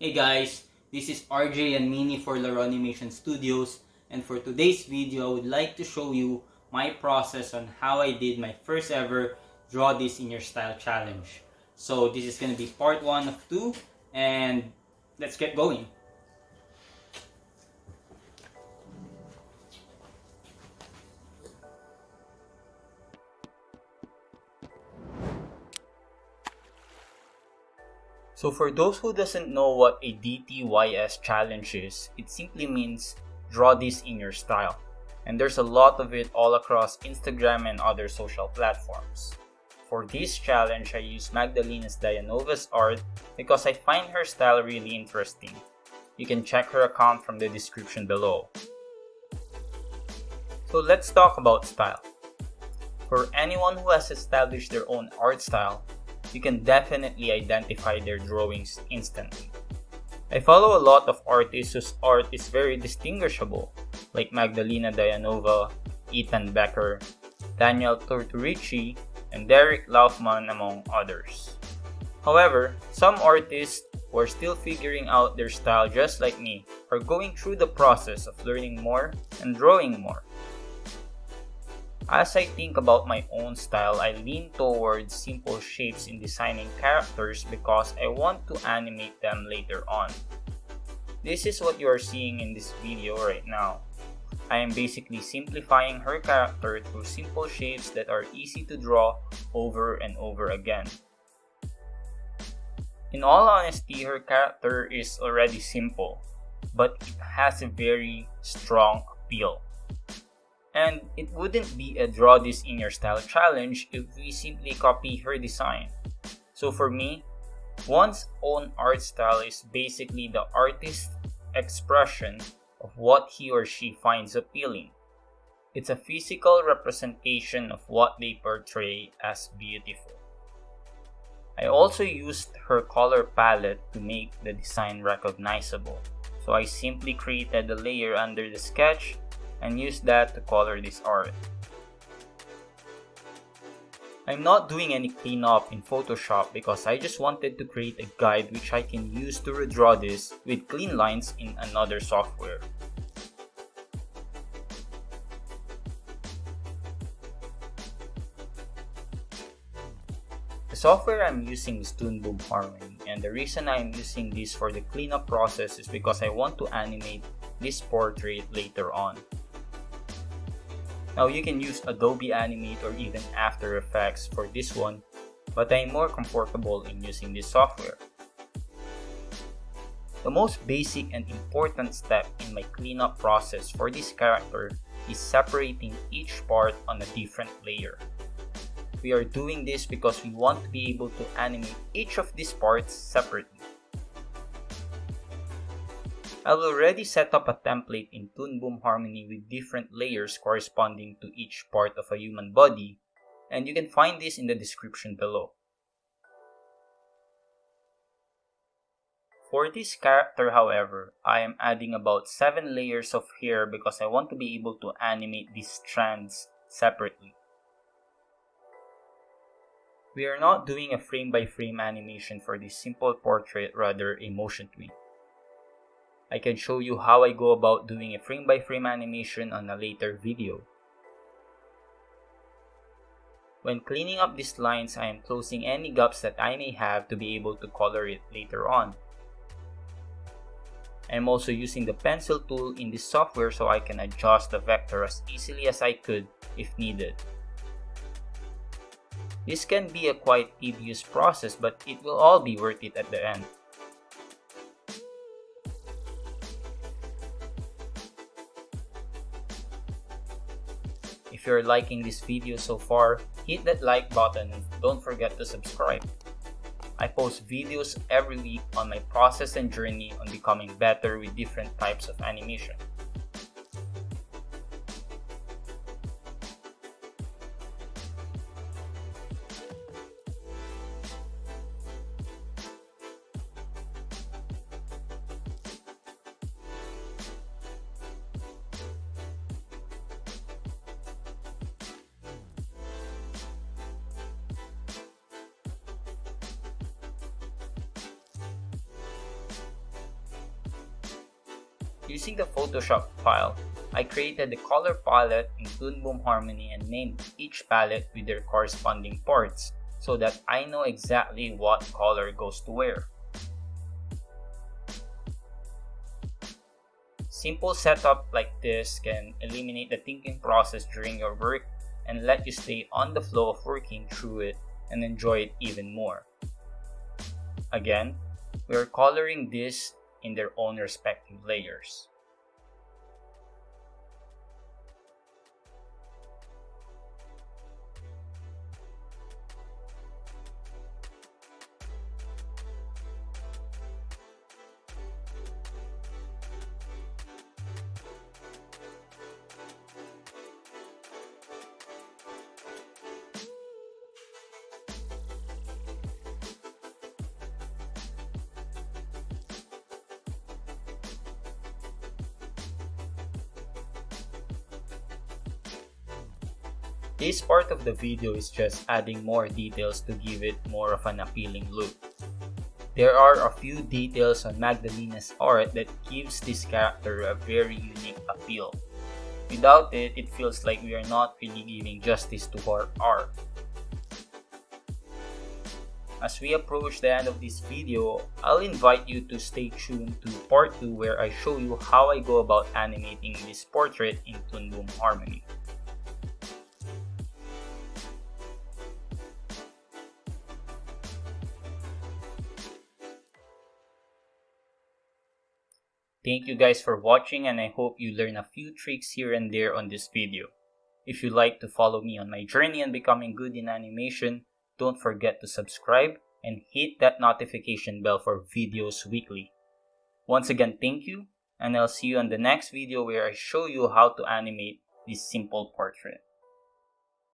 Hey guys, this is RJ and Mini for Laro Animation Studios, and for today's video I would like to show you my process on how I did my first ever Draw This in Your Style challenge. So this is going to be part 1 of 2, and let's get going. So for those who doesn't know what a DTYIS challenge is, it simply means draw this in your style. And there's a lot of it all across Instagram and other social platforms. For this challenge, I use Magdalena Dianova's art because I find her style really interesting. You can check her account from the description below. So let's talk about style. For anyone who has established their own art style, you can definitely identify their drawings instantly. I follow a lot of artists whose art is very distinguishable, like Magdalena Dianova, Ethan Becker, Daniel Tortorici, and Derek Laufman, among others. However, some artists who are still figuring out their style just like me are going through the process of learning more and drawing more. As I think about my own style, I lean towards simple shapes in designing characters because I want to animate them later on. This is what you are seeing in this video right now. I am basically simplifying her character through simple shapes that are easy to draw over and over again. In all honesty, her character is already simple, but it has a very strong appeal. And it wouldn't be a draw this in your style challenge if we simply copy her design. So for me, one's own art style is basically the artist's expression of what he or she finds appealing. It's a physical representation of what they portray as beautiful. I also used her color palette to make the design recognizable. So I simply created a layer under the sketch and use that to color this art. I'm not doing any cleanup in Photoshop because I just wanted to create a guide which I can use to redraw this with clean lines in another software. The software I'm using is Toon Harmony, and the reason I'm using this for the cleanup process is because I want to animate this portrait later on. Now you can use Adobe Animate or even After Effects for this one, but I'm more comfortable in using this software. The most basic and important step in my cleanup process for this character is separating each part on a different layer. We are doing this because we want to be able to animate each of these parts separately. I've already set up a template in Toon Harmony with different layers corresponding to each part of a human body, and you can find this in the description below. For this character, however, I am adding about 7 layers of hair because I want to be able to animate these strands separately. We are not doing a frame-by-frame animation for this simple portrait, rather a motion tween. I can show you how I go about doing a frame-by-frame animation on a later video. When cleaning up these lines, I am closing any gaps that I may have to be able to color it later on. I am also using the pencil tool in this software so I can adjust the vector as easily as I could if needed. This can be a quite tedious process, but it will all be worth it at the end. If you're liking this video so far, hit that like button and don't forget to subscribe. I post videos every week on my process and journey on becoming better with different types of animation. Using the Photoshop file, I created the color palette in Toon Boom Harmony and named each palette with their corresponding parts so that I know exactly what color goes to where. Simple setup like this can eliminate the thinking process during your work and let you stay on the flow of working through it and enjoy it even more. Again, we are coloring this in their own respective layers. This part of the video is just adding more details to give it more of an appealing look. There are a few details on Magdalena's art that gives this character a very unique appeal. Without it, it feels like we are not really giving justice to her art. As we approach the end of this video, I'll invite you to stay tuned to part 2 where I show you how I go about animating this portrait in Toon Boom Harmony. Thank you guys for watching, and I hope you learn a few tricks here and there on this video. If you'd like to follow me on my journey on becoming good in animation, don't forget to subscribe and hit that notification bell for videos weekly. Once again, thank you, and I'll see you on the next video where I show you how to animate this simple portrait.